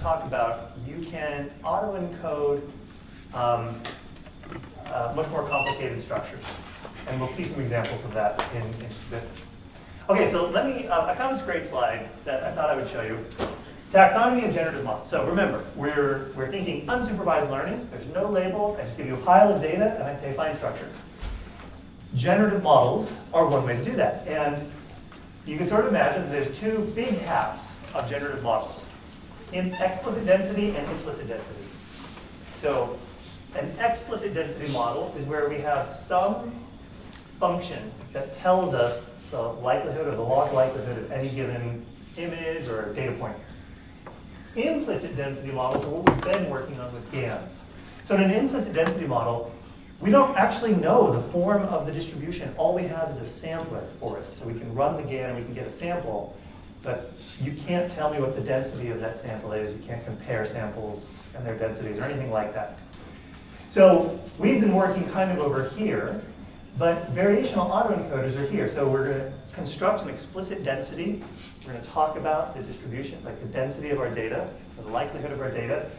talk about, you can auto-encode much more complicated structures. And we'll see some examples of that in just a bit. Okay, so let me, I found this great slide that I thought I would show you. Taxonomy and generative models. So remember, we're thinking unsupervised learning. There's no labels. I just give you a pile of data and I say find structure. Generative models are one way to do that. And you can sort of imagine that there's two big halves of generative models. In explicit density and implicit density. So an explicit density model is where we have some function that tells us the likelihood or the log likelihood of any given image or data point. Implicit density models are what we've been working on with GANs. So in an implicit density model, we don't actually know the form of the distribution. All we have is a sampler for it. So we can run the GAN and we can get a sample, but you can't tell me what the density of that sample is. You can't compare samples and their densities or anything like that. So we've been working kind of over here, but variational autoencoders are here. So we're going to construct an explicit density. We're going to talk about the distribution, like the density of our data, so the likelihood of our data.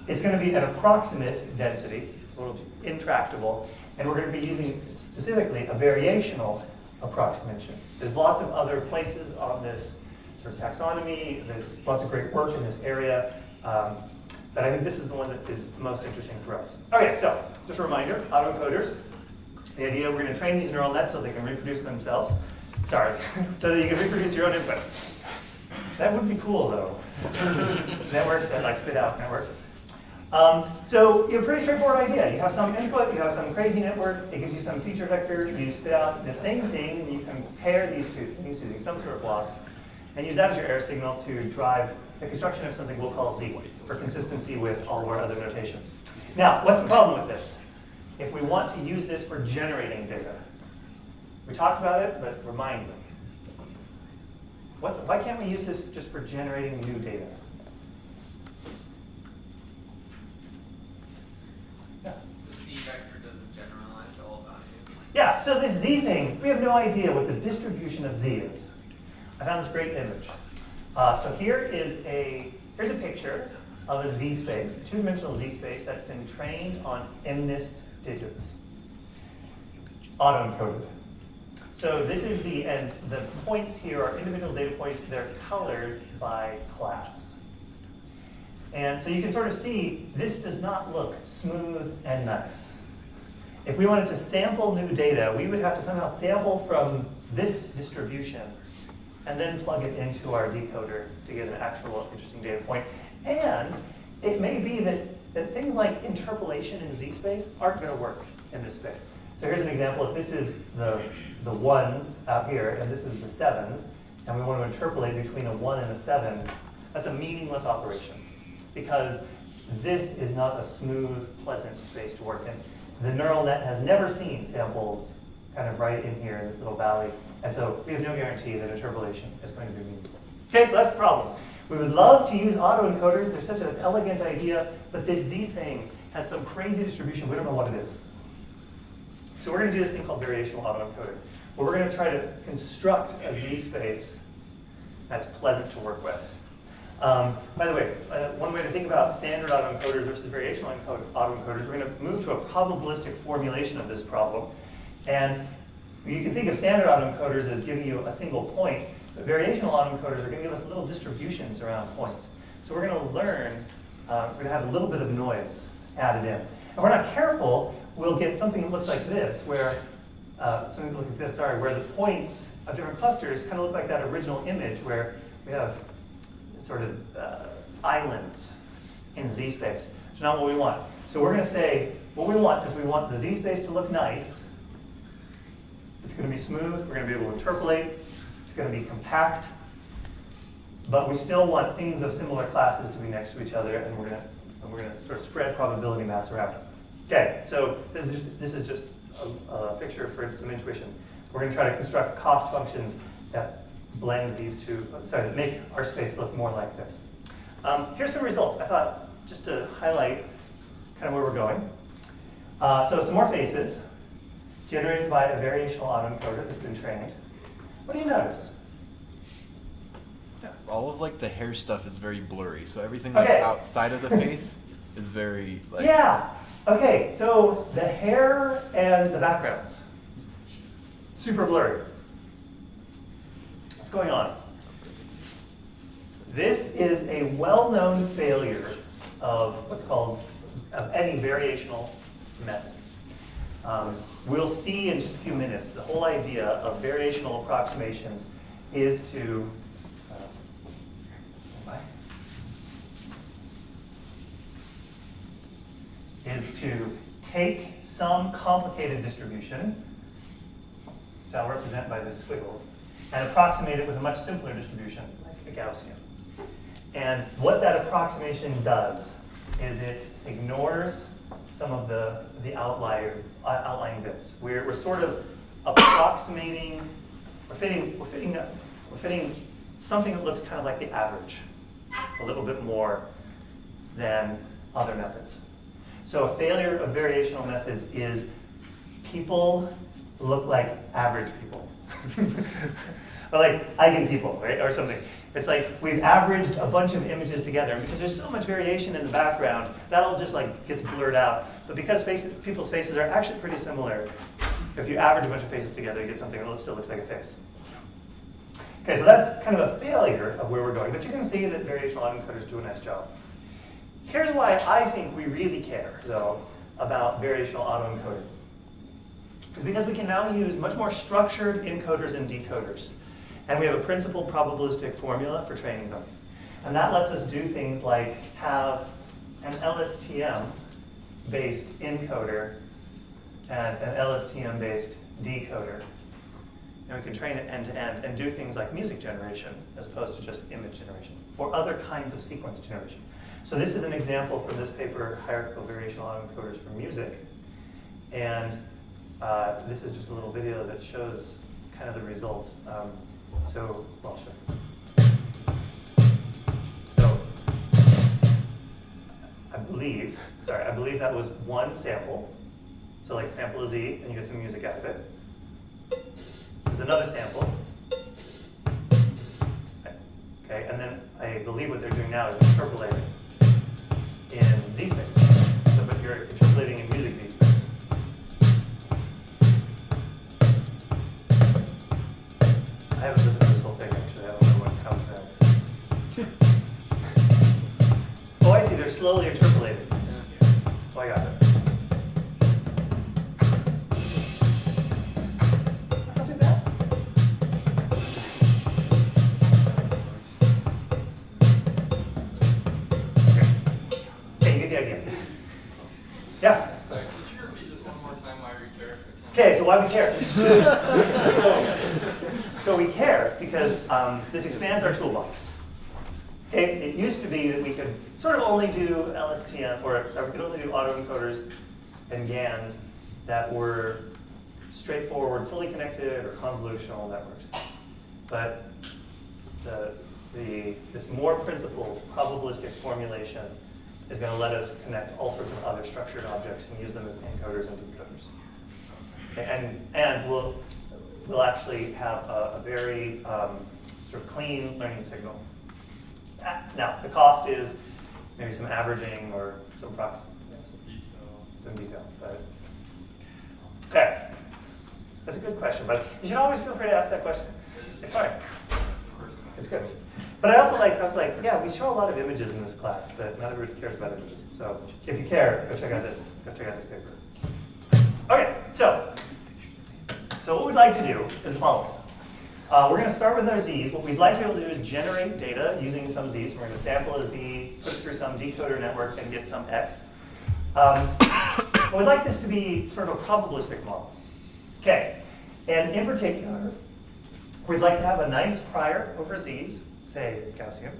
It's going to be an approximate density, a little intractable, and we're going to be using specifically a variational approximation. There's lots of other places on this sort of taxonomy. There's lots of great work in this area. But I think this is the one that is most interesting for us. Okay, so just a reminder, autoencoders. The idea, we're going to train these neural nets so they can reproduce themselves. Sorry, so that you can reproduce your own inputs. That would be cool, though. Networks that like spit out networks. So you have a pretty straightforward idea. You have some input, you have some crazy network, it gives you some feature vector, you spit out the same thing, and you can compare these two things using some sort of loss, and use that as your error signal to drive the construction of something we'll call Z, for consistency with all of our other notation. Now, what's the problem with this? If we want to use this for generating data, we talked about it, but remind me. Why can't we use this just for generating new data? Yeah. The Z vector doesn't generalize to all values. Yeah, so this Z thing, we have no idea what the distribution of Z is. I found this great image. So here's a picture of a Z space, a two-dimensional Z space that's been trained on MNIST digits, auto-encoded. So this is and the points here are individual data points. They're colored by class. And so you can sort of see this does not look smooth and nice. If we wanted to sample new data, we would have to somehow sample from this distribution and then plug it into our decoder to get an actual interesting data point. And it may be that things like interpolation in Z space aren't going to work in this space. So here's an example. If this is the ones out here, and this is the sevens, and we want to interpolate between a 1 and a 7, that's a meaningless operation because this is not a smooth, pleasant space to work in. The neural net has never seen samples kind of right in here in this little valley, and so we have no guarantee that interpolation is going to be meaningful. Okay, so that's the problem. We would love to use autoencoders. They're such an elegant idea, but this Z thing has some crazy distribution. We don't know what it is. So we're going to do this thing called variational autoencoder, where we're going to try to construct a Z space that's pleasant to work with. By the way, one way to think about standard autoencoders versus variational autoencoders, we're going to move to a probabilistic formulation of this problem. And you can think of standard autoencoders as giving you a single point, but variational autoencoders are going to give us little distributions around points. So we're going to learn, we're going to have a little bit of noise added in. If we're not careful, we'll get something that looks like this, where where the points of different clusters kind of look like that original image where we have sort of islands in Z space. It's not what we want. So we're going to say what we want is we want the Z space to look nice. It's going to be smooth. We're going to be able to interpolate. It's going to be compact. But we still want things of similar classes to be next to each other, and we're going to sort of spread probability mass around it. Okay, so this is just a picture for some intuition. We're going to try to construct cost functions that blend these two, that make our space look more like this. Here's some results. I thought just to highlight kind of where we're going. So some more faces generated by a variational autoencoder that's been trained. What do you notice? Yeah. all of like the hair stuff is very blurry. So everything Okay. like outside of the face is very like. Yeah. Okay, so the hair and the backgrounds. Super blurry. What's going on? This is a well-known failure of what's called of any variational method. We'll see in just a few minutes the whole idea of variational approximations is to take some complicated distribution, which I'll represent by this squiggle, and approximate it with a much simpler distribution, like the Gaussian. And what that approximation does is it ignores some of the outlying bits. We're sort of approximating, we're fitting something that looks kind of like the average, a little bit more than other methods. So a failure of variational methods is people look like average people. Or like eigenpeople, right, or something. It's like we've averaged a bunch of images together, and because there's so much variation in the background, that all just like gets blurred out. But because people's faces are actually pretty similar, if you average a bunch of faces together, you get something that still looks like a face. Okay, so that's kind of a failure of where we're going, but you can see that variational autoencoders do a nice job. Here's why I think we really care, though, about variational autoencoding. It's because we can now use much more structured encoders and decoders. And we have a principled probabilistic formula for training them. And that lets us do things like have an LSTM-based encoder and an LSTM-based decoder. And we can train it end-to-end and do things like music generation as opposed to just image generation, or other kinds of sequence generation. So this is an example from this paper, Hierarchical Variational Autoencoders for Music. And this is just a little video that shows kind of the results. So I'll show you. So I believe that was one sample. So like sample a Z, and you get some music out of it. This is another sample. Okay, and then I believe what they're doing now is interpolating in Z space. So but you're interpolating in music Z space. I haven't listened to this whole thing actually. I don't know what comes next. Oh, I see. They're slowly interpolating. Oh, I got it. That's not too bad. Okay, you get the idea. Yeah. Sorry, could you repeat just one more time why we care? Okay, so why we care? So we care because this expands our toolbox. Okay, it used to be that we could sort of only do LSTM, or sorry, we could only do autoencoders and GANs that were straightforward, fully connected, or convolutional networks. But this more principled probabilistic formulation is going to let us connect all sorts of other structured objects and use them as encoders and decoders. Okay, and we'll actually have a very sort of clean learning signal. Now, the cost is maybe some averaging or some some detail. But okay, that's a good question. But you should always feel free to ask that question. It's fine. It's good. But I was like, yeah, we show a lot of images in this class, but not everybody cares about images. So if you care, go check out this paper. Okay, so what we'd like to do is the following. We're going to start with our Z's. What we'd like to be able to do is generate data using some Z's. We're going to sample a Z, put it through some decoder network, and get some X. We'd like this to be sort of a probabilistic model. Okay, and in particular, we'd like to have a nice prior over Z's, say Gaussian.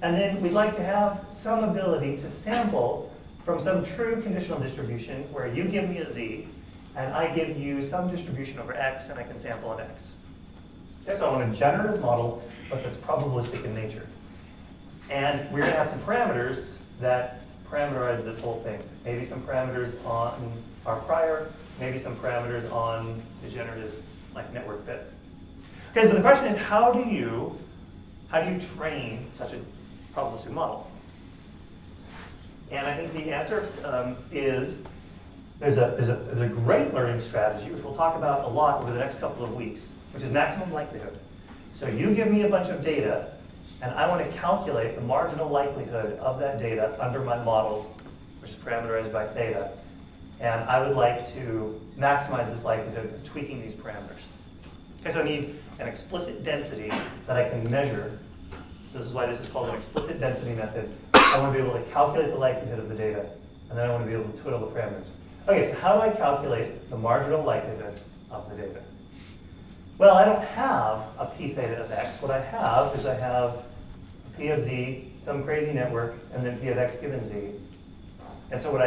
And then we'd like to have some ability to sample from some true conditional distribution where you give me a Z, and I give you some distribution over X, and I can sample an X. Okay, so I want a generative model, but that's probabilistic in nature. And we're going to have some parameters that parameterize this whole thing. Maybe some parameters on our prior, maybe some parameters on the generative like network bit. Okay, but the question is, how do how do you train such a probabilistic model? And I think the answer is there's a great learning strategy, which we'll talk about a lot over the next couple of weeks, which is maximum likelihood. So you give me a bunch of data, and I want to calculate the marginal likelihood of that data under my model, which is parameterized by theta. And I would like to maximize this likelihood of tweaking these parameters. Okay, so I need an explicit density that I can measure. So this is why this is called an explicit density method. I want to be able to calculate the likelihood of the data, and then I want to be able to twiddle the parameters. Okay, so how do I calculate the marginal likelihood of the data? Well, I don't have a p theta of x. What I have is I have p of z, some crazy network, and then p of x given z. And so what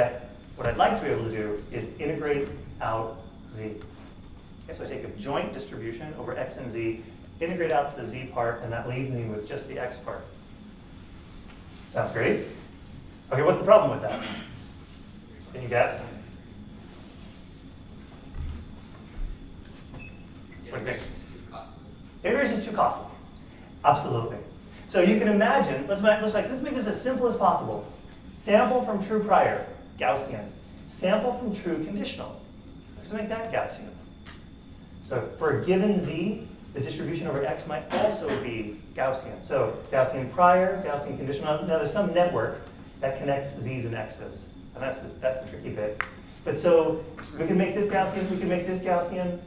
I'd like to be able to do is integrate out z. Okay, so I take a joint distribution over x and z, integrate out the z part, and that leaves me with just the x part. Sounds great? Okay, what's the problem with that? Can you guess? What do you think? Integration is too costly. Absolutely. So you can imagine, let's make this as simple as possible. Sample from true prior, Gaussian. Sample from true conditional. Let's make that Gaussian. So for a given z, the distribution over x might also be Gaussian. So Gaussian prior, Gaussian conditional. Now there's some network that connects z's and x's, and that's the tricky bit. But so we can make this Gaussian, we can make this Gaussian,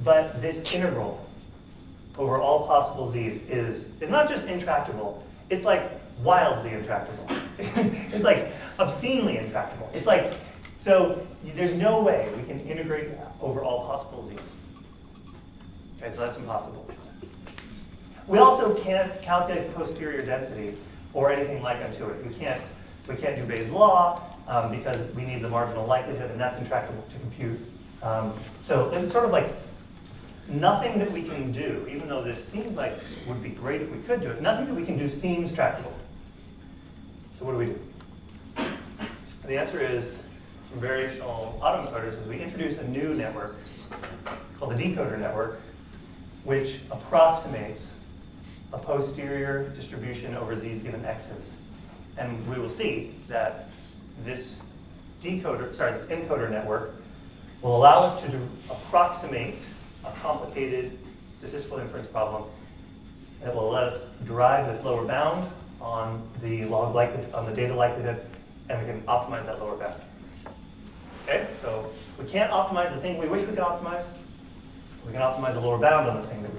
but this integral over all possible z's is not just intractable, it's like wildly intractable. It's like obscenely intractable. It's like, so there's no way we can integrate over all possible z's. Okay, so that's impossible. We also can't calculate the posterior density or anything like unto it. We can't do Bayes' law because we need the marginal likelihood, and that's intractable to compute. So it's sort of like nothing that we can do, even though this seems like would be great if we could do it, nothing that we can do seems tractable. So what do we do? The answer is, from variational autoencoders, is we introduce a new network called the decoder network, which approximates a posterior distribution over z's given x's. And we will see that this encoder network will allow us to approximate a complicated statistical inference problem that will let us derive this lower bound on the log likelihood, on the data likelihood, and we can optimize that lower bound. Okay, so we can't optimize the thing we wish we could optimize. We can optimize the lower bound on the thing that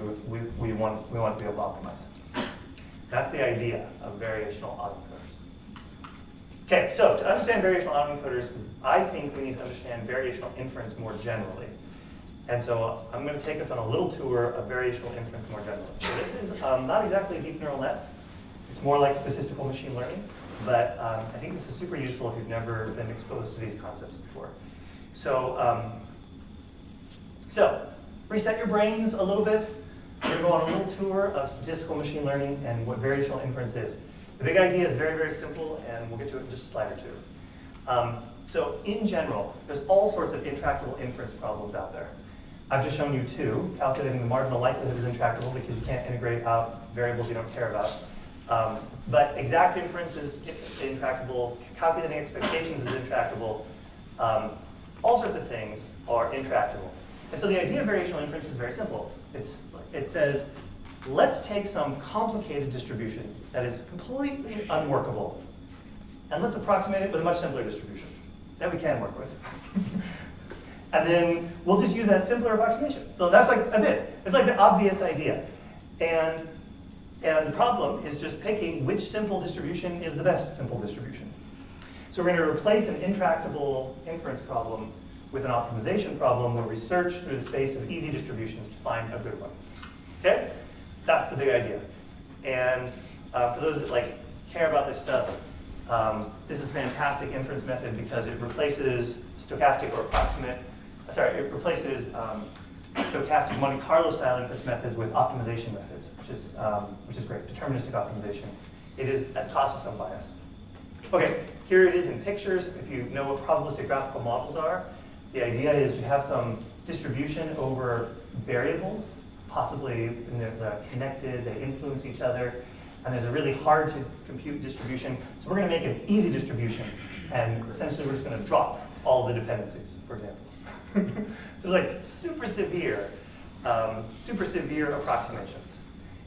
we want to be able to optimize. That's the idea of variational autoencoders. Okay, so to understand variational autoencoders, I think we need to understand variational inference more generally. And so I'm going to take us on a little tour of variational inference more generally. So this is not exactly deep neural nets. It's more like statistical machine learning. But I think this is super useful if you've never been exposed to these concepts before. So, reset your brains a little bit. We're going to go on a little tour of statistical machine learning and what variational inference is. The big idea is very, very simple, and we'll get to it in just a slide or two. So in general, there's all sorts of intractable inference problems out there. I've just shown you two. Calculating the marginal likelihood is intractable because you can't integrate out variables you don't care about. But exact inference is intractable. Calculating expectations is intractable. All sorts of things are intractable. And so the idea of variational inference is very simple. It says, let's take some complicated distribution that is completely unworkable, and let's approximate it with a much simpler distribution that we can work with. And then we'll just use that simpler approximation. So that's it. It's like the obvious idea. And the problem is just picking which simple distribution is the best simple distribution. So we're going to replace an intractable inference problem with an optimization problem where we search through the space of easy distributions to find a good one. Okay? That's the big idea. And for those that care about this stuff, this is a fantastic inference method because it replaces stochastic or approximate. It replaces stochastic Monte Carlo style inference methods with optimization methods, which is great. Deterministic optimization. It is at cost of some bias. Okay, here it is in pictures. If you know what probabilistic graphical models are, the idea is we have some distribution over variables, possibly they're connected, they influence each other, and there's a really hard to compute distribution. So we're going to make an easy distribution, and essentially we're just going to drop all the dependencies, for example. So it's like super severe approximations.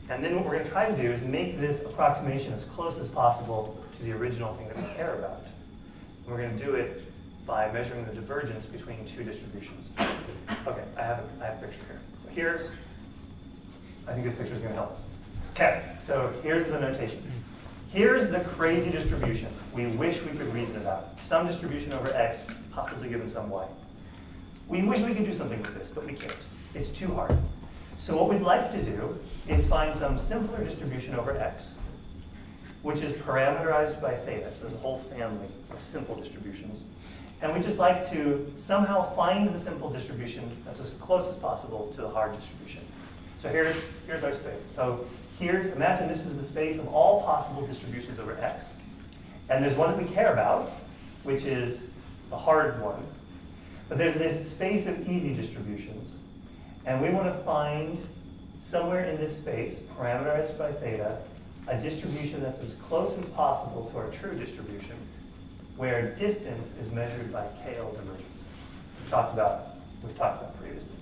And then what we're going to try to do is make this approximation as close as possible to the original thing that we care about. And we're going to do it by measuring the divergence between two distributions. Okay, I have a picture here. So I think this picture is going to help us. Okay, so here's the notation. Here's the crazy distribution we wish we could reason about. Some distribution over x, possibly given some y. We wish we could do something with this, but we can't. It's too hard. So what we'd like to do is find some simpler distribution over x, which is parameterized by theta. So there's a whole family of simple distributions. And we just like to somehow find the simple distribution that's as close as possible to the hard distribution. So here's our space. So imagine this is the space of all possible distributions over x. And there's one that we care about, which is the hard one. But there's this space of easy distributions. And we want to find somewhere in this space, parameterized by theta, a distribution that's as close as possible to our true distribution, where distance is measured by KL divergence. We've talked about previously.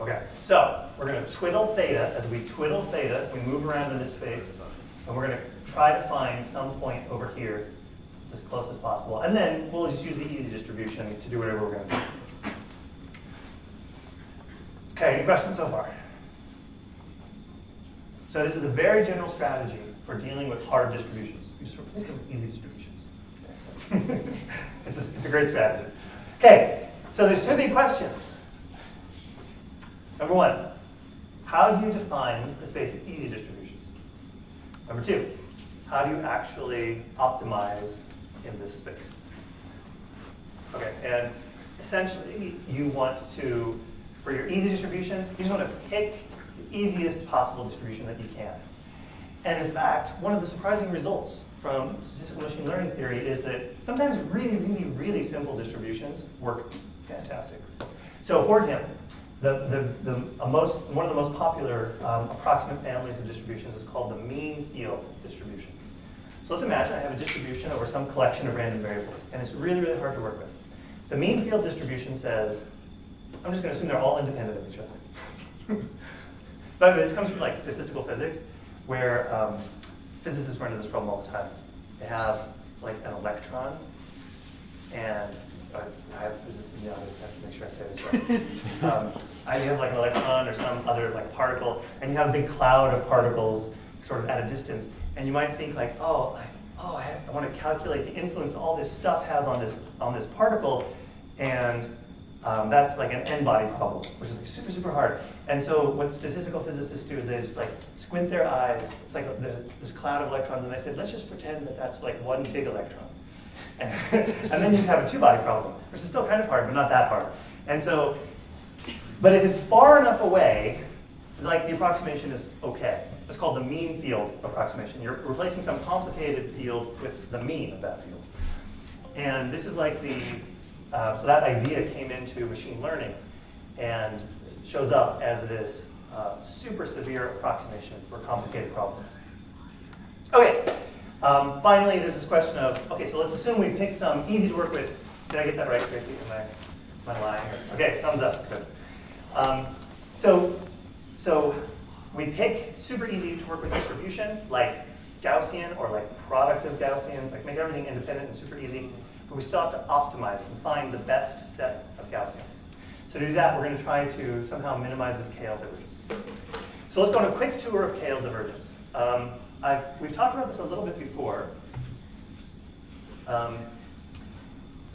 Okay, so we're going to twiddle theta. As we twiddle theta, we move around in this space, and we're going to try to find some point over here that's as close as possible. And then we'll just use the easy distribution to do whatever we're going to do. Okay, any questions so far? So this is a very general strategy for dealing with hard distributions. You just replace them with easy distributions. It's a great strategy. Okay, so there's two big questions. Number one, how do you define the space of easy distributions? Number two, how do you actually optimize in this space? Okay, and essentially you want to, for your easy distributions, you just want to pick the easiest possible distribution that you can. And in fact, one of the surprising results from statistical machine learning theory is that sometimes really, really, really simple distributions work fantastic. So for example, one of the most popular approximate families of distributions is called the mean field distribution. So let's imagine I have a distribution over some collection of random variables, and it's really, really hard to work with. The mean field distribution says, I'm just going to assume they're all independent of each other. But this comes from like statistical physics, where physicists run into this problem all the time. They have like an electron, and I have physicists in the audience, I have to make sure I say this right. You have like an electron or some other like particle, and you have a big cloud of particles sort of at a distance, and you might think like, I want to calculate the influence all this stuff has on this particle, and that's like an n-body problem, which is like super, super hard. And so what statistical physicists do is they just like squint their eyes. It's like this cloud of electrons, and they say, let's just pretend that that's like one big electron. And then you just have a two-body problem, which is still kind of hard, but not that hard. And so, but if it's far enough away, like the approximation is okay. It's called the mean field approximation. You're replacing some complicated field with the mean of that field. And this is like so that idea came into machine learning and shows up as this super severe approximation for complicated problems. Okay, finally there's this question of, okay, so let's assume we pick some easy to work with. Did I get that right, Tracy? Am I lying here? Okay, thumbs up, good. So we pick super easy to work with distribution, like Gaussian or like product of Gaussians, like make everything independent and super easy. But we still have to optimize and find the best set of Gaussians. So to do that, we're going to try to somehow minimize this KL divergence. So let's go on a quick tour of KL divergence. We've talked about this a little bit before. KL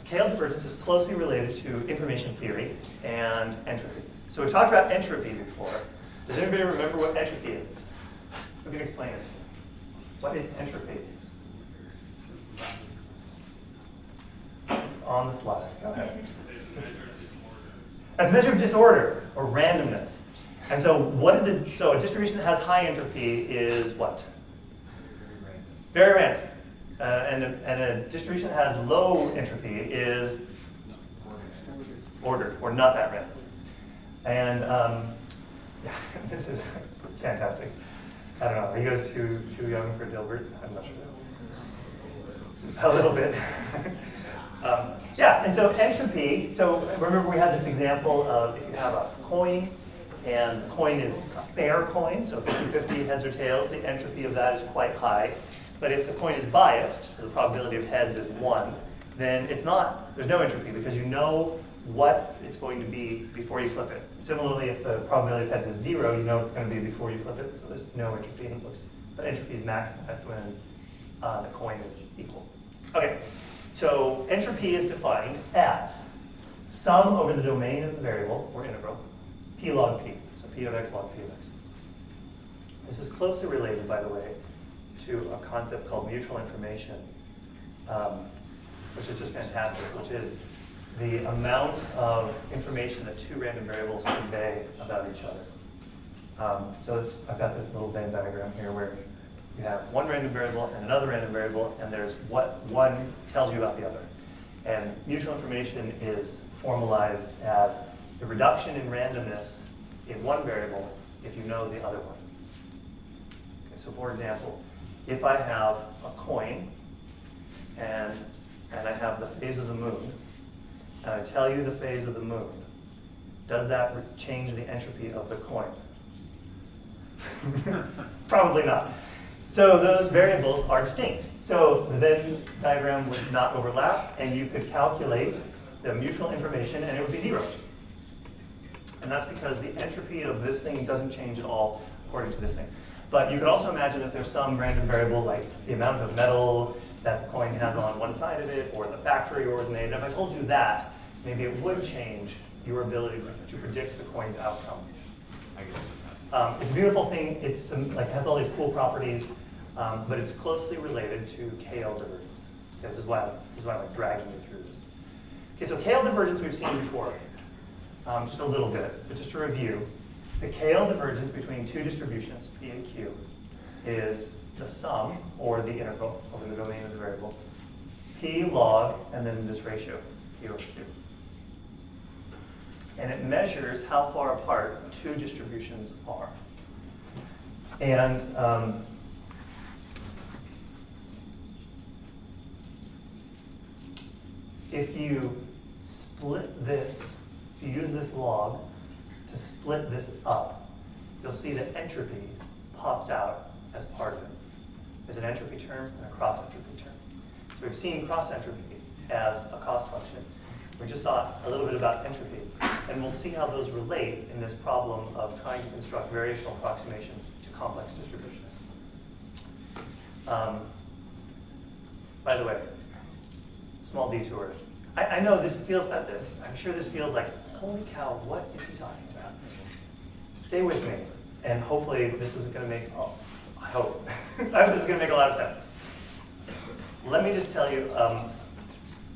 divergence is closely related to information theory and entropy. So we've talked about entropy before. Does anybody remember what entropy is? Who can explain it? What is entropy? It's on the slide. Go ahead. As a measure of disorder or randomness. And so what is it? So a distribution that has high entropy is what? Very random. And a distribution that has low entropy is ordered or not that random. And yeah, it's fantastic. I don't know, are you guys too young for Dilbert? I'm not sure. A little bit. Yeah, and so entropy, so remember we had this example of if you have a coin, and the coin is a fair coin, so 50-50 heads or tails, the entropy of that is quite high. But if the coin is biased, so the probability of heads is 1, then it's not, there's no entropy because you know what it's going to be before you flip it. Similarly, if the probability of heads is 0, you know it's going to be before you flip it, so there's no entropy, and it looks, the entropy is maximized when the coin is equal. Okay, so entropy is defined as sum over the domain of the variable, or integral, p log p, so p of x log p of x. This is closely related, by the way, to a concept called mutual information, which is just fantastic, which is the amount of information that two random variables convey about each other. So I've got this little Venn diagram here where you have one random variable and another random variable, and there's what one tells you about the other. And mutual information is formalized as the reduction in randomness in one variable if you know the other one. Okay, so for example, if I have a coin and I have the phase of the moon, and I tell you the phase of the moon, does that change the entropy of the coin? Probably not. So those variables are distinct. So the Venn diagram would not overlap, and you could calculate the mutual information, and it would be 0. And that's because the entropy of this thing doesn't change at all according to this thing. But you could also imagine that there's some random variable, like the amount of metal that the coin has on one side of it, or the factory where it was made. And if I told you that, maybe it would change your ability to predict the coin's outcome. It's a beautiful thing. It's has all these cool properties, but it's closely related to KL divergence. Okay, this is why I'm like dragging you through this. Okay, so KL divergence we've seen before, just a little bit, but just to review, the KL divergence between two distributions, P and Q, is the sum, or the integral, over the domain of the variable, P log, and then this ratio, P over Q. And it measures how far apart two distributions are. And if you split this, if you use this log to split this up, you'll see that entropy pops out as part of it. There's an entropy term and a cross entropy term. So we've seen cross entropy as a cost function. We just saw a little bit about entropy, and we'll see how those relate in this problem of trying to construct variational approximations to complex distributions. By the way, small detour. I know this feels, I'm sure this feels like, holy cow, what is he talking about? Stay with me, and hopefully this isn't going to make, I hope, this is going to make a lot of sense. Let me just tell you,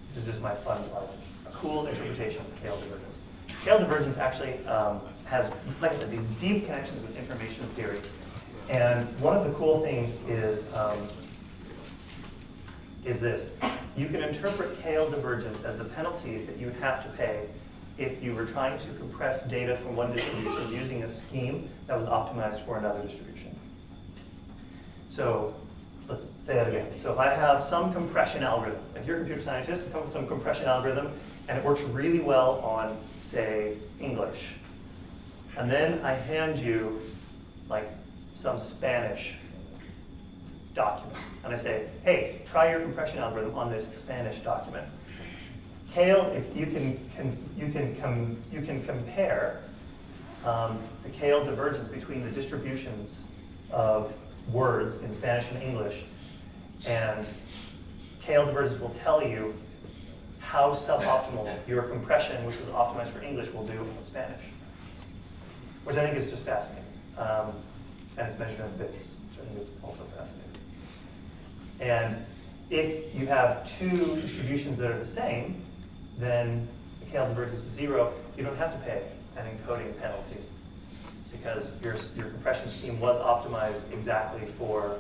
this is just my fun life. Cool interpretation of KL divergence. KL divergence actually has, like I said, these deep connections with information theory. And one of the cool things is this. You can interpret KL divergence as the penalty that you would have to pay if you were trying to compress data from one distribution using a scheme that was optimized for another distribution. So let's say that again. So if I have some compression algorithm, if you're a computer scientist, you come up with some compression algorithm, and it works really well on, say, English. And then I hand you, like, some Spanish document. And I say, hey, try your compression algorithm on this Spanish document. KL, if you can compare the KL divergence between the distributions of words in Spanish and English, and KL divergence will tell you how suboptimal your compression, which was optimized for English, will do in Spanish, which I think is just fascinating. And it's measured in bits, which I think is also fascinating. And if you have two distributions that are the same, then the KL divergence is 0. You don't have to pay an encoding penalty because your compression scheme was optimized exactly for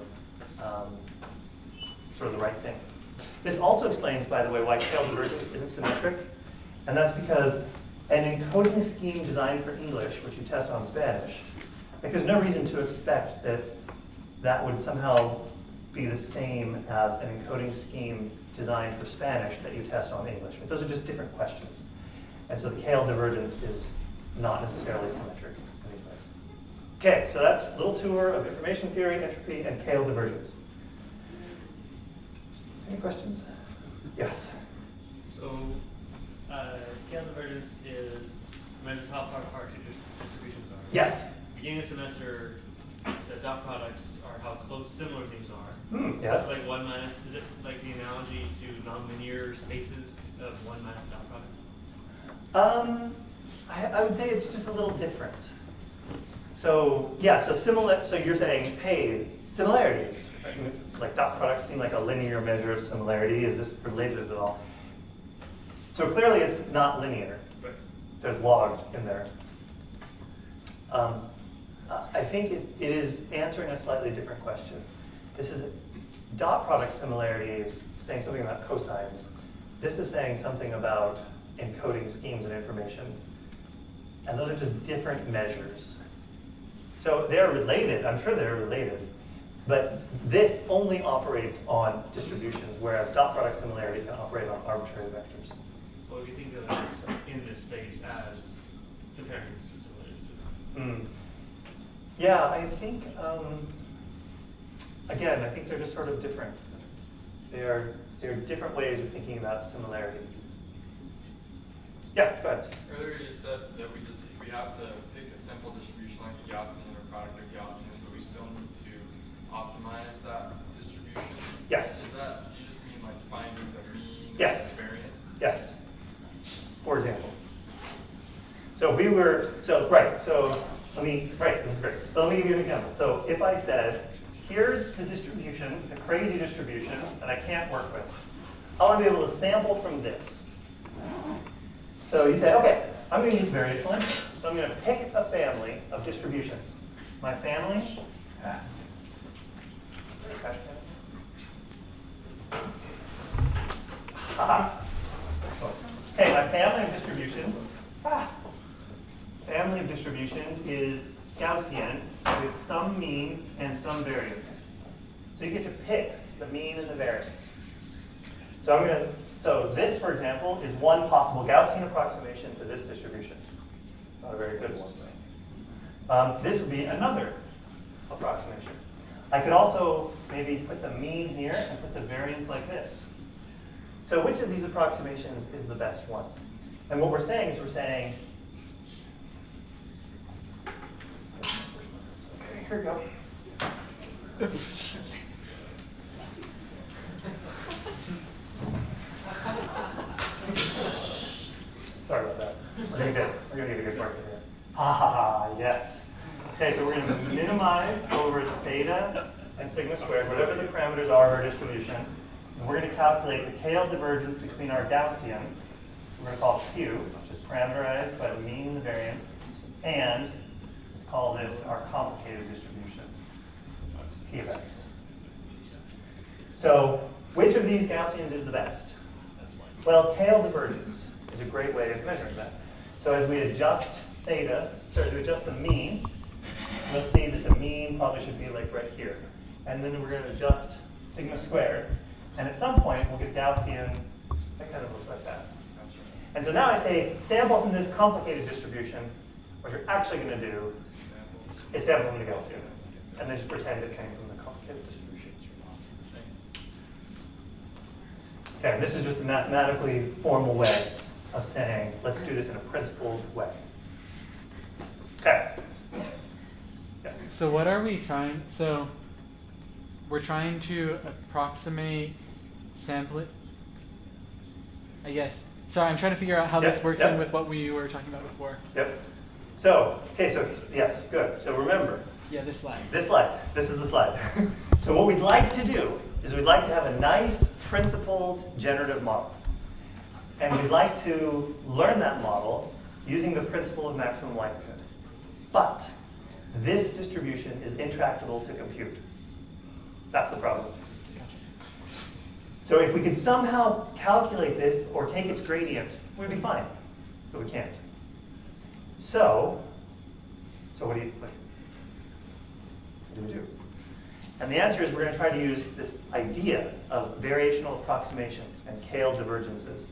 sort of the right thing. This also explains, by the way, why KL divergence isn't symmetric. And that's because an encoding scheme designed for English, which you test on Spanish, like there's no reason to expect that that would somehow be the same as an encoding scheme designed for Spanish that you test on English. Those are just different questions. And so the KL divergence is not necessarily symmetric in these ways. Okay, so that's a little tour of information theory, entropy, and KL divergence. Any questions? Yes. So, KL divergence measures how far apart two distributions are. Yes. Beginning of semester, you said dot products are how close similar things are. Yes. It's like 1 minus, is it like the analogy to nonlinear spaces of 1 minus dot product? I would say it's just a little different. So yeah, so you're saying, hey, similarities, like dot products seem like a linear measure of similarity. Is this related at all? So clearly it's not linear. Right. There's logs in there. I think it is answering a slightly different question. This is dot product similarity is saying something about cosines. This is saying something about encoding schemes and information. And those are just different measures. So they're related, I'm sure they're related, but this only operates on distributions, whereas dot product similarity can operate on arbitrary vectors. Well, if you think of it in this space as comparing to similarities. Yeah, I think, again, I think they're just sort of different. They're different ways of thinking about similarity. Yeah, go ahead. Earlier you said that we have to pick a simple distribution like a Gaussian or product of Gaussians, but we still need to optimize that distribution. Yes. Is that, you just mean like finding the mean Yes. and the variance? Yes. For example. So this is great. So let me give you an example. So if I said, here's the distribution, the crazy distribution that I can't work with. I want to be able to sample from this. So you say, okay, I'm going to use variational inference. So I'm going to pick a family of distributions. My family, is there a trash can? Haha. Excellent. Okay, my family of distributions. Family of distributions is Gaussian with some mean and some variance. So you get to pick the mean and the variance. So this, for example, is one possible Gaussian approximation to this distribution. Not a very good one. This would be another approximation. I could also maybe put the mean here and put the variance like this. So which of these approximations is the best one? And what we're saying is okay, here we go. Sorry about that. We're gonna get a good mark in here. Ha ha ha, yes. Okay, so we're gonna minimize over theta and sigma squared, whatever the parameters are of our distribution. And we're gonna calculate the KL divergence between our Gaussian, we're gonna call Q, which is parameterized by the mean and the variance, and let's call this our complicated distribution, P of X. So which of these Gaussians is the best? Well, KL divergence is a great way of measuring that. So as we adjust as we adjust the mean, we'll see that the mean probably should be like right here. And then we're going to adjust sigma squared. And at some point, we'll get Gaussian, that kind of looks like that. And so now I say, sample from this complicated distribution. What you're actually going to do is sample from the Gaussian. And then just pretend it came from the complicated distribution. Okay, and this is just a mathematically formal way of saying, let's do this in a principled way. Okay. Yes. So what are we trying? So we're trying to approximate sampling. I guess. Sorry, I'm trying to figure out how this works in with what we were talking about before. Yep. So, okay, so yes, good. So remember. Yeah, this slide. This slide. This is the slide. So what we'd like to do is we'd like to have a nice principled generative model. And we'd like to learn that model using the principle of maximum likelihood. But this distribution is intractable to compute. That's the problem. So if we could somehow calculate this or take its gradient, we'd be fine. But we can't. So what do we do? And the answer is we're going to try to use this idea of variational approximations and Kale divergences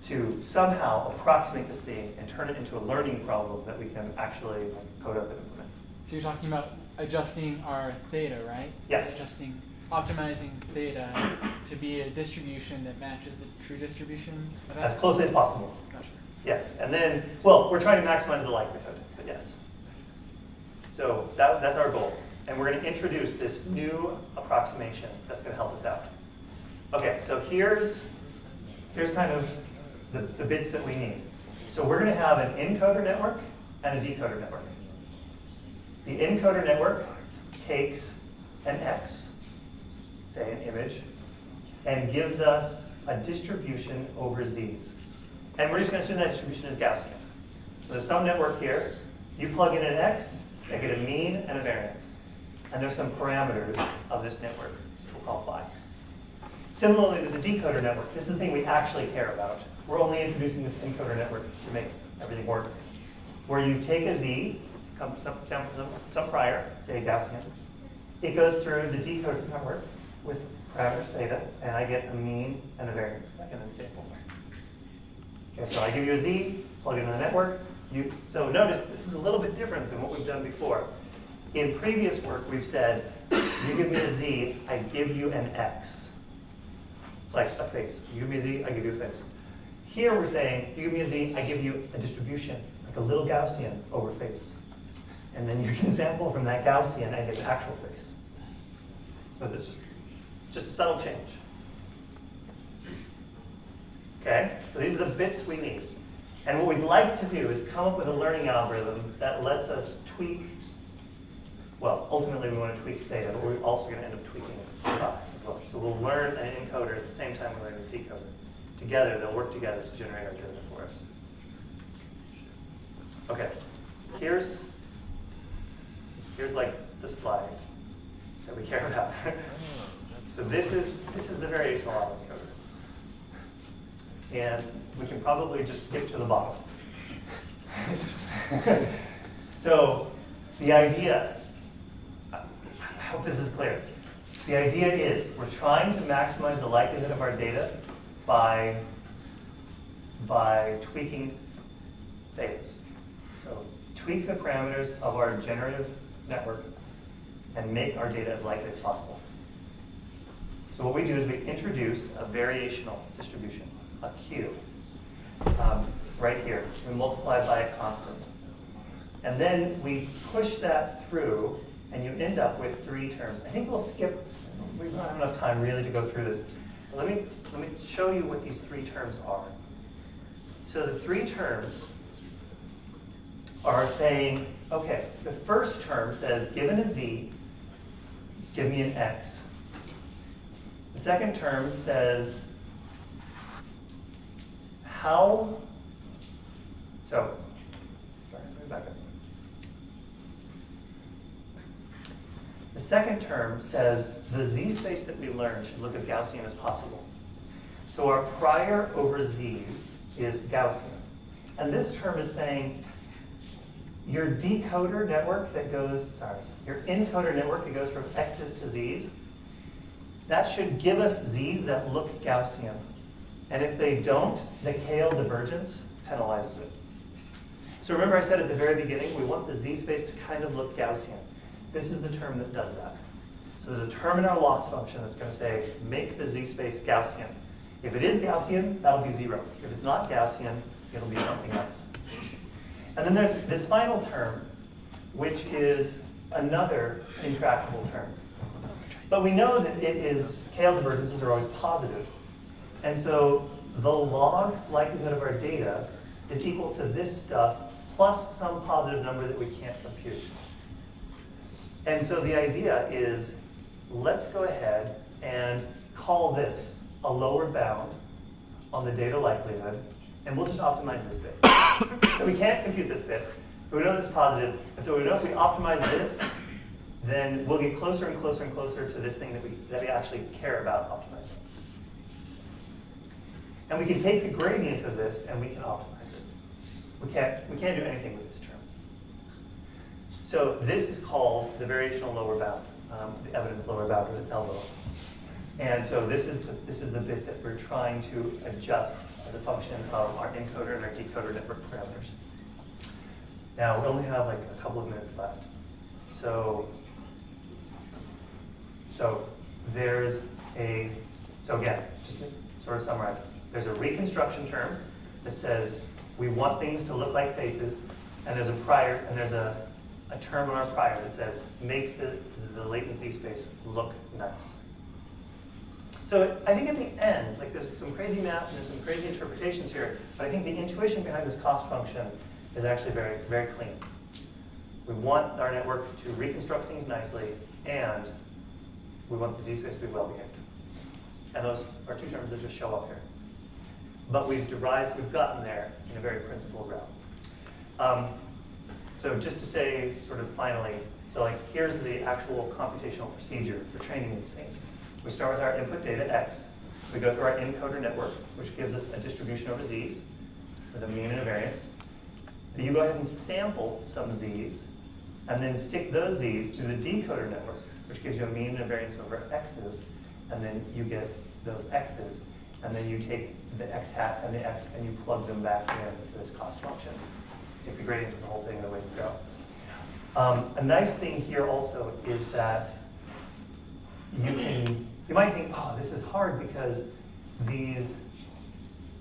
to somehow approximate this thing and turn it into a learning problem that we can actually code up and implement. So you're talking about adjusting our theta, right? Yes. Optimizing theta to be a distribution that matches the true distribution of As x? closely as possible. Gotcha. Yes, and then, well, we're trying to maximize the likelihood, but yes. So that's our goal. And we're going to introduce this new approximation that's going to help us out. Okay, so here's kind of the bits that we need. So we're going to have an encoder network and a decoder network. The encoder network takes an X, say an image, and gives us a distribution over Z's. And we're just going to assume that distribution is Gaussian. So there's some network here. You plug in an X, I get a mean and a variance. And there's some parameters of this network, which we'll call phi. Similarly, there's a decoder network. This is the thing we actually care about. We're only introducing this encoder network to make everything work. Where you take a Z, comes down from some prior, say Gaussian. It goes through the decoder network with parameters theta, and I get a mean and a variance. I can then sample. Okay, so I give you a Z, plug it in the network. So notice this is a little bit different than what we've done before. In previous work, we've said, you give me a Z, I give you an X. Like a face. You give me a Z, I give you a face. Here we're saying, you give me a Z, I give you a distribution, like a little Gaussian over face. And then you can sample from that Gaussian and get the actual face. So this is just a subtle change. Okay, so these are the bits we need. And what we'd like to do is come up with a learning algorithm that lets us tweak, well, ultimately we want to tweak theta, but we're also going to end up tweaking phi as well. So we'll learn an encoder at the same time we learn a decoder. Together, they'll work together to generate our data for us. Okay, here's like the slide that we care about. So this is the variational autoencoder. And we can probably just skip to the bottom. So the idea, I hope this is clear. The idea is we're trying to maximize the likelihood of our data by tweaking thetas. So tweak the parameters of our generative network and make our data as likely as possible. So what we do is we introduce a variational distribution, a Q, right here. We multiply it by a constant. And then we push that through, and you end up with 3 terms. I think we'll skip, we don't have enough time really to go through this. Let me show you what these 3 terms are. So the 3 terms are saying, okay, the first term says, given a Z, give me an X. The second term says, sorry, let me back up. The second term says the Z space that we learned should look as Gaussian as possible. So our prior over Z's is Gaussian. And this term is saying your decoder network that goes, your encoder network that goes from X's to Z's, that should give us Z's that look Gaussian. And if they don't, the Kale divergence penalizes it. So remember I said at the very beginning, we want the Z space to kind of look Gaussian. This is the term that does that. So there's a term in our loss function that's going to say, make the Z space Gaussian. If it is Gaussian, that'll be 0. If it's not Gaussian, it'll be something else. And then there's this final term, which is another intractable term. But we know that it is, Kale divergences are always positive. And so the log likelihood of our data is equal to this stuff plus some positive number that we can't compute. And so the idea is, let's go ahead and call this a lower bound on the data likelihood, and we'll just optimize this bit. So we can't compute this bit, but we know that it's positive, and so we know if we optimize this, then we'll get closer and closer and closer to this thing that we actually care about optimizing. And we can take the gradient of this and we can optimize it. we can't do anything with this term. So this is called the variational lower bound, the evidence lower bound, or the ELBO. And so this is the bit that we're trying to adjust as a function of our encoder and our decoder network parameters. Now we only have like a couple of minutes left. So again, just to sort of summarize, there's a reconstruction term that says we want things to look like faces, and there's a term in our prior that says make the latent Z space look nice. So I think at the end, like there's some crazy math and there's some crazy interpretations here, but I think the intuition behind this cost function is actually very, very clean. We want our network to reconstruct things nicely, and we want the Z space to be well behaved. And those are two terms that just show up here. But we've gotten there in a very principled route. So just to say sort of finally, so like here's the actual computational procedure for training these things. We start with our input data, X. We go through our encoder network, which gives us a distribution over Z's with a mean and a variance. Then you go ahead and sample some Z's, and then stick those Z's through the decoder network, which gives you a mean and a variance over X's, and then you get those X's, and then you take the X hat and the X and you plug them back into this cost function. Take the gradient of the whole thing and away you go. A nice thing here also is that you might think, oh, this is hard because these,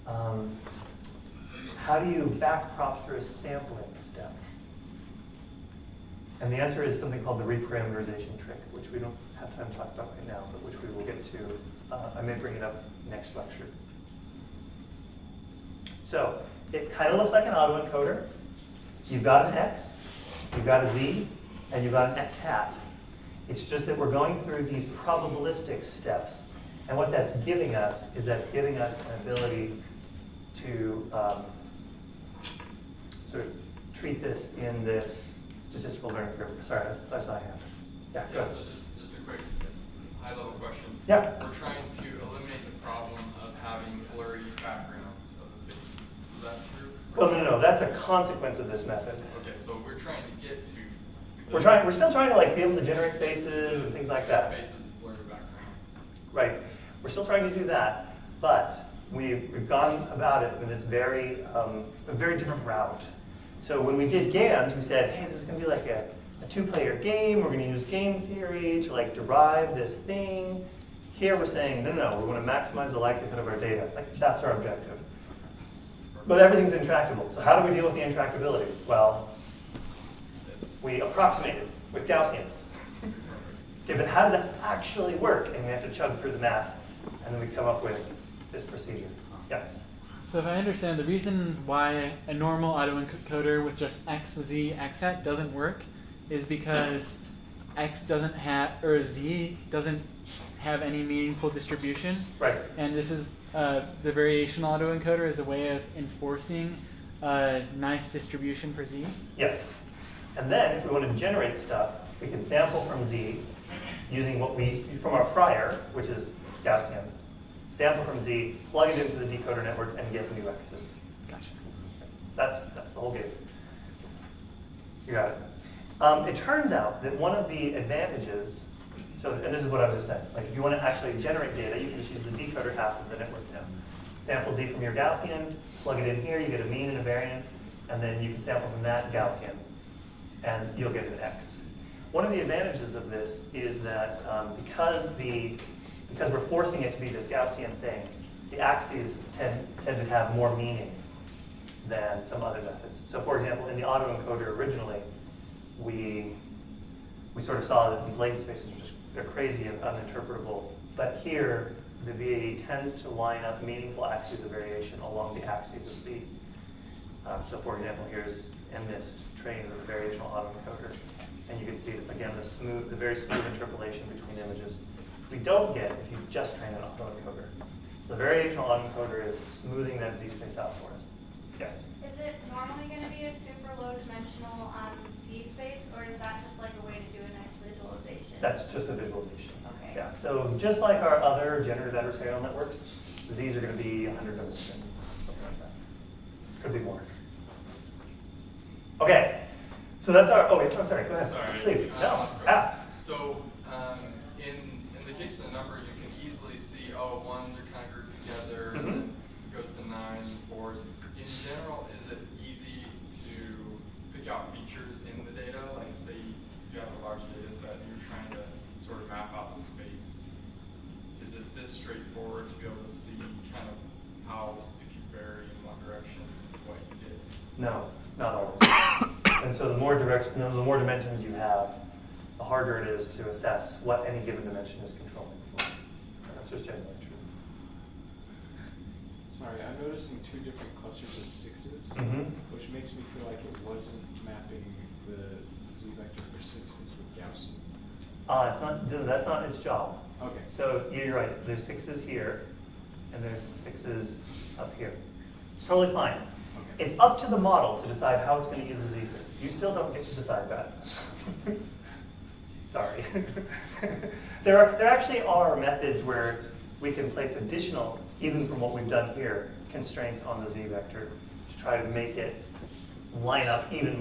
how do you backprop through a sampling step? And the answer is something called the reparameterization trick, which we don't have time to talk about right now, but which we will get to. I may bring it up next lecture. So it kind of looks like an autoencoder. You've got an X, you've got a Z, and you've got an X hat. It's just that we're going through these probabilistic steps. And what that's giving us is that's giving us an ability to sort of treat this in this statistical learning curve. Sorry, that's all I have. Yeah, go Yeah, ahead. so just a quick high-level question. Yeah. We're trying to eliminate the problem of having blurry backgrounds of the faces. Is that true? Well, no, that's a consequence of this method. Okay, so we're trying to get to. We're still trying to like be able to generate faces and things like that. Faces, blurry background. Right. We're still trying to do that, but we've gone about it in this very a very different route. So when we did GANs, we said, hey, this is going to be like a two-player game. We're going to use game theory to like derive this thing. Here we're saying, no, we want to maximize the likelihood of our data. Like that's our objective. But everything's intractable. So how do we deal with the intractability? Well, we approximate it with Gaussians. Okay, but how does that actually work? And we have to chug through the math, and then we come up with this procedure. Yes? So if I understand, the reason why a normal autoencoder with just X, Z, X hat doesn't work is because X doesn't have, or Z doesn't have any meaningful distribution. Right. And this is, the variational autoencoder is a way of enforcing a nice distribution for Z. Yes. And then if we want to generate stuff, we can sample from Z using from our prior, which is Gaussian. Sample from Z, plug it into the decoder network, and get new X's. Gotcha. That's the whole game. You got it. It turns out that one of the advantages, and this is what I was just saying, like if you want to actually generate data, you can just use the decoder half of the network now. Sample Z from your Gaussian, plug it in here, you get a mean and a variance, and then you can sample from that Gaussian, and you'll get an X. One of the advantages of this is that because we're forcing it to be this Gaussian thing, the axes tend to have more meaning than some other methods. So for example, in the autoencoder originally, we sort of saw that these latent spaces are they're crazy and uninterpretable. But here, the VAE tends to line up meaningful axes of variation along the axes of Z. So for example, here's MNIST trained with a variational autoencoder. And you can see, again, the very smooth interpolation between images. We don't get if you just train an autoencoder. So the variational autoencoder is smoothing that Z space out for us. Yes? Is it normally going to be a super low dimensional Z space, or is that just like a way to do a nice visualization? That's just a visualization. Okay. Yeah. So just like our other generative adversarial networks, Z's are going to be 100 dimensions, something like that. Could be more. Okay, so that's our, oh, wait, I'm sorry, go ahead. Sorry. Please, no, Let's go. ask. So, in the case of the numbers, you can easily see, oh, ones are kind of grouped together, and then it goes to 9s and 4s. In general, is it easy to pick out features in the data? Like, say you have a large data set and you're trying to sort of map out the space. Is it this straightforward to be able to see kind of how, if you vary in one direction, what you get? No, not always. And so the more dimensions you have, the harder it is to assess what any given dimension is controlling. And that's just generally true. Sorry, I'm noticing 2 different clusters of 6s, which makes me feel like it wasn't mapping the z vector for 6s with Gaussian. It's not, that's not its job. Okay. So you're right, there's 6s here, and there's 6s up here. It's totally fine. Okay. It's up to the model to decide how it's going to use the z-space. You still don't get to decide that. Sorry. There actually are methods where we can place additional, even from what we've done here, constraints on the z-vector to try to make it line up even more.